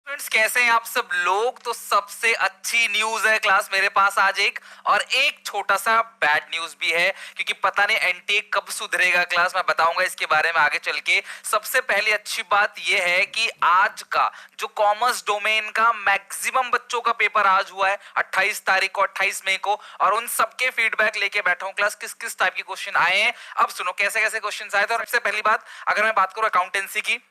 Friends, कैसे हैं आप सब लोग। तो सबसे अच्छी न्यूज है क्लास मेरे पास आज एक, और एक छोटा सा बैड न्यूज भी है, क्योंकि पता नहीं एनटीए कब सुधरेगा क्लास, मैं बताऊंगा इसके बारे में आगे चल के। सबसे पहली अच्छी बात यह है कि आज का जो कॉमर्स डोमेन का मैक्सिमम बच्चों का पेपर आज हुआ है 28 तारीख को, 28 मई को, और उन सबके फीडबैक लेके बैठा हूं क्लास, किस किस टाइप के क्वेश्चन आए हैं। अब सुनो कैसे कैसे क्वेश्चन आए थे। और सबसे पहली बात, अगर मैं बात करूं अकाउंटेंसी की,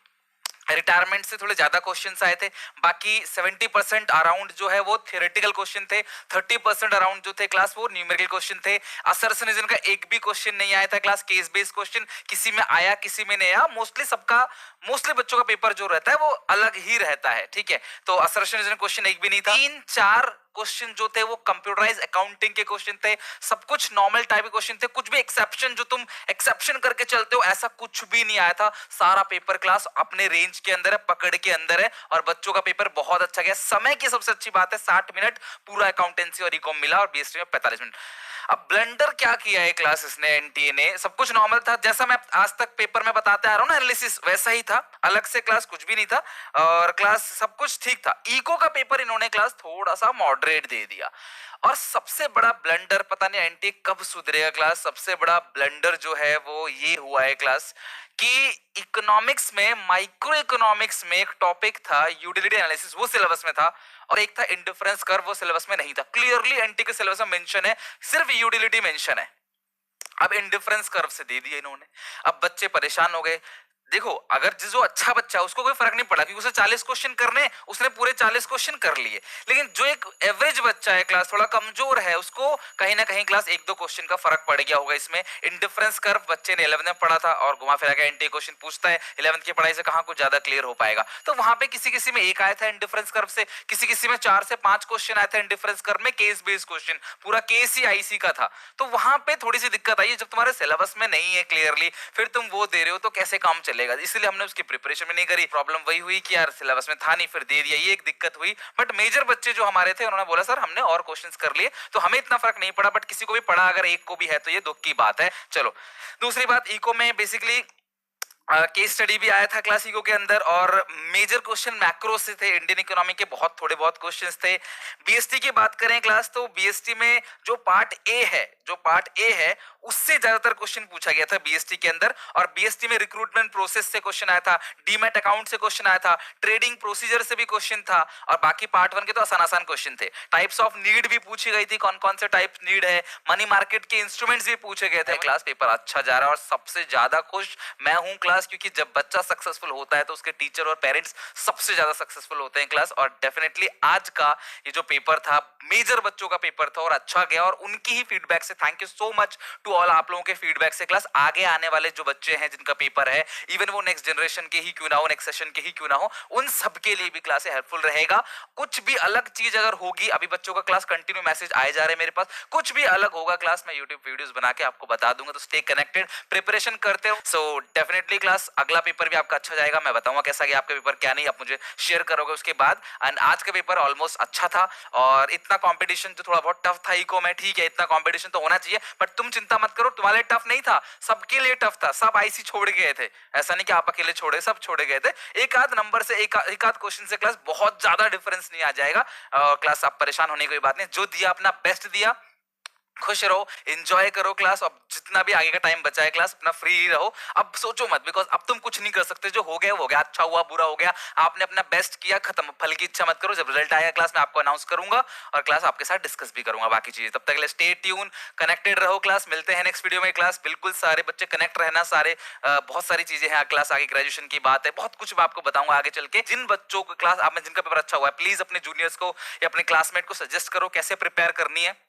रिटायरमेंट से थोड़े ज्यादा क्वेश्चंस आए थे। बाकी 70% अराउंड जो है वो थियोरेटिकल क्वेश्चन थे, 30% अराउंड जो थे क्लास वो न्यूमेरिकल क्वेश्चन थे। असर्शनिज्म का एक भी क्वेश्चन नहीं आया था क्लास, केस बेस्ड क्वेश्चन किसी में आया किसी में नहीं आया। मोस्टली बच्चों का पेपर जो रहता है वो अलग ही रहता है, ठीक है। तो असर्शनिज्म क्वेश्चन एक भी नहीं था। 3-4 क्वेश्चन जो थे वो कंप्यूटराइज अकाउंटिंग के क्वेश्चन थे, सब कुछ नॉर्मल टाइप के क्वेश्चन थे। कुछ भी एक्सेप्शन जो तुम एक्सेप्शन करके चलते हो ऐसा कुछ भी नहीं आया था। सारा पेपर क्लास अपने रेंज के अंदर है, पकड़ के अंदर है, और बच्चों का पेपर बहुत अच्छा गया। समय की सबसे अच्छी बात है 60 मिनट पूरा अकाउंटेंसी और इकॉम मिला, और बीएसटी में 45 मिनट। अब ब्लंडर क्या किया है क्लास इसने, एनटीए ने, सब कुछ नॉर्मल था जैसा मैं आज तक पेपर में बताते आ रहा हूं ना, एनालिसिस वैसा ही था, अलग से क्लास कुछ भी नहीं था, और क्लास सब कुछ ठीक था। इको का पेपर इन्होंने क्लास थोड़ा सा मॉडरेट दे दिया। और सबसे बड़ा ब्लंडर, पता नहीं एनटीए कब सुधरेगा क्लास, सबसे बड़ा ब्लंडर जो है वो ये हुआ है क्लास कि इकोनॉमिक्स में, माइक्रो इकोनॉमिक्स में एक टॉपिक था यूटिलिटी एनालिसिस, वो सिलेबस में था, और एक था इंडिफरेंस कर्व, वो सिलेबस में नहीं था। क्लियरली एनटी के सिलेबस में मेंशन है, सिर्फ यूटिलिटी मेंशन है। अब इंडिफरेंस कर्व से दे दिया इन्होंने। अब बच्चे परेशान हो गए। देखो, अगर जो अच्छा बच्चा है उसको कोई फर्क नहीं पड़ा, क्योंकि उसे 40 क्वेश्चन करने, उसने पूरे 40 क्वेश्चन कर लिए। लेकिन जो एक एवरेज बच्चा है क्लास, थोड़ा कमजोर है, उसको कहीं ना कहीं क्लास 1-2 क्वेश्चन का फर्क पड़ गया होगा इसमें। इंडिफरेंस कर्व बच्चे ने 11th में पढ़ा था, और घुमा फिरा के एनटी क्वेश्चन पूछता है, 11th की पढ़ाई से कहां कुछ ज्यादा क्लियर हो पाएगा। तो वहां पे किसी किसी में एक आया था इंडिफरेंस कर्व से, किसी किसी में 4 से 5 क्वेश्चन आए थे इंडिफरेंस कर्व में, केस बेस्ड क्वेश्चन, पूरा केस ही आईसी का था। तो वहां पे थोड़ी सी दिक्कत आई है, जब तुम्हारे सिलेबस में नहीं है क्लियरली, फिर तुम वो दे रहे हो तो कैसे काम चलेगा। इसलिए हमने की प्रिपरेशन में नहीं करी। प्रॉब्लम वही हुई कि यार सिलेबस में था नहीं, फिर दे दिया, ये एक दिक्कत हुई। बट मेजर बच्चे जो हमारे थे उन्होंने बोला सर हमने और क्वेश्चंस कर लिए, तो हमें इतना फर्क नहीं पड़ा, बट किसी को भी पड़ा, अगर एक को भी है तो ये दुख की बात है। चलो, दूसरी बात, इको में बेसिकली केस स्टडी भी आया था क्लास इको के अंदर, और मेजर क्वेश्चन मैक्रो से थे, इंडियन इकोनॉमी के बहुत थोड़े बहुत क्वेश्चंस थे। बीएसटी की बात करें क्लास, तो बीएसटी में जो पार्ट ए है उससे ज्यादातर क्वेश्चन पूछा गया था बीएसटी के अंदर। और बीएसटी में रिक्रूटमेंट प्रोसेस से क्वेश्चन आया था, डीमैट अकाउंट से क्वेश्चन आया था, ट्रेडिंग प्रोसीजर से भी क्वेश्चन था, और बाकी पार्ट 1 के तो आसान आसान क्वेश्चन थे। टाइप्स ऑफ नीड भी पूछी गई थी, कौन कौन से टाइप नीड है, मनी मार्केट के इंस्ट्रूमेंट्स भी पूछे गए थे। क्लास पेपर अच्छा जा रहा है, और सबसे ज्यादा खुश मैं हूं क्लास, क्योंकि जब बच्चा सक्सेसफुल होता है तो उसके टीचर और पेरेंट्स सबसे ज्यादा सक्सेसफुल होते हैं क्लास। और डेफिनेटली आज का ये जो पेपर था, मेजर बच्चों का पेपर था, और अच्छा गया, और उनकी ही फीडबैक से thank you so much to all, आप लोगों के फीडबैक से क्लास आगे आने वाले जो बच्चे हैं जिनका पेपर है, इवन वो नेक्स्ट जनरेशन के ही क्यों ना हो, नेक्स्ट सेशन के ही क्यों ना हो, उन सबके लिए भी क्लास हेल्पफुल रहेगा। कुछ भी अलग चीज अगर होगी, अभी बच्चों का क्लास कंटिन्यू मैसेज आए जा रहे हैं मेरे पास, कुछ भी अलग होगा क्लास, मैं यूट्यूब वीडियोस बना के आपको बता दूंगा। तो स्टे कनेक्टेड, प्रिपरेशन करते हो। सो डेफिनेटली क्लास अगला पेपर भी आपका अच्छा जाएगा, मैं बताऊंगा कैसा गया आपका पेपर, क्या नहीं, आप मुझे शेयर करोगे उसके बाद। एंड आज का पेपर ऑलमोस्ट अच्छा था, और इतना कंपटीशन जो थोड़ा बहुत टफ था इको में, ठीक है, इतना कंपटीशन तो होना चाहिए, बट तुम चिंता मत करो, तुम्हारे लिए टफ नहीं था, सबके लिए टफ था। सब आईसी छोड़ गए थे, ऐसा नहीं कि आप अकेले छोड़े, सब छोड़े गए थे। एक आध नंबर से, एक आध क्वेश्चन से क्लास बहुत ज्यादा डिफरेंस नहीं आ जाएगा। क्लास आप परेशान होने की कोई बात नहीं, जो दिया अपना बेस्ट दिया, खुश रहो, एंजॉय करो क्लास। अब जितना भी आगे का टाइम बचा है क्लास, अपना फ्री रहो। अब सोचो मत, बिकॉज अब तुम कुछ नहीं कर सकते, जो हो गया वो हो गया, अच्छा हुआ बुरा हो गया, आपने अपना बेस्ट किया, खत्म। फल की इच्छा मत करो, जब रिजल्ट आएगा क्लास में आपको अनाउंस करूंगा, और क्लास आपके साथ डिस्कस भी करूंगा बाकी चीजें। तब तक के लिए स्टे ट्यून, कनेक्टेड रहो क्लास, मिलते हैं नेक्स्ट वीडियो में क्लास। बिल्कुल सारे बच्चे कनेक्ट रहना, सारे बहुत सारी चीजें हैं क्लास, आगे ग्रेजुएशन की बात है, बहुत कुछ मैं आपको बताऊंगा आगे चल के। जिन बच्चों को क्लास आप में जिनका पेपर अच्छा हुआ है, प्लीज अपने जूनियर्स को या अपने क्लासमेट को सजेस्ट करो कैसे प्रिपेयर करनी है।